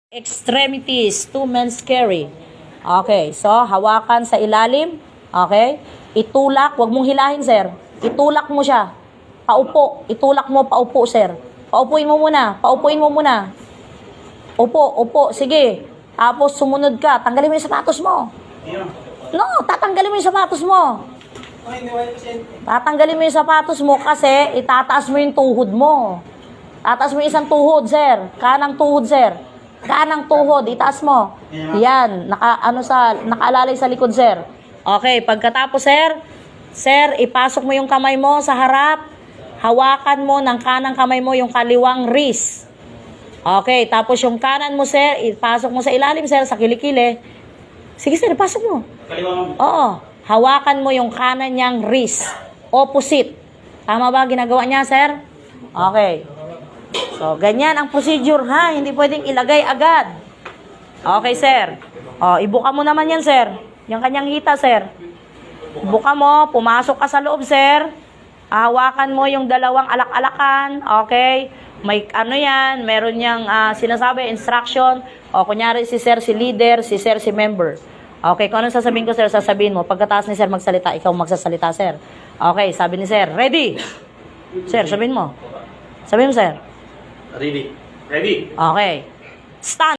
Extremities, two men's carry. Okay, so hawakan sa ilalim. Okay? Itulak, wag mong hilahin, sir. Itulak mo siya. Paupo. Itulak mo, paupo, sir. Paupuin mo muna. Paupuin mo muna. Upo, upo. Sige. Tapos sumunod ka. Tanggalin mo yung sapatos mo. No, tatanggalin mo yung sapatos mo. Tatanggalin mo yung sapatos mo kasi itataas mo yung tuhod mo. Tataas mo yung isang tuhod, sir. Kanang tuhod, sir. Kanang tuhod, itaas mo. Yan, nakaalalay sa likod, sir. Okay, pagkatapos, sir, ipasok mo yung kamay mo sa harap. Hawakan mo ng kanang kamay mo yung kaliwang wrist. Okay, tapos yung kanan mo, sir, ipasok mo sa ilalim, sir, sa kilikili. Sige, sir, ipasok mo. Kaliwang? Oo. Hawakan mo yung kanan niyang wrist. Opposite. Tama ba ginagawa niya, sir? Okay. So, ganyan ang procedure, ha? Hindi pwedeng ilagay agad. Okay, sir. O, ibuka mo naman yan, sir. Yung kanyang hita, sir. Ibuka mo, pumasok ka sa loob, sir. Hawakan mo yung dalawang alak-alakan. Okay? May ano yan, meron niyang sinasabi, instruction. O, kunyari si sir, si leader, si sir, si member. Okay, kung anong sasabihin ko, sir, sasabihin mo. Pagkatapos ni sir magsalita, ikaw magsasalita, sir. Okay, sabi ni sir, ready? Sir, sabihin mo. Sabihin mo, sir. Ready. Ready. Okay. Stand.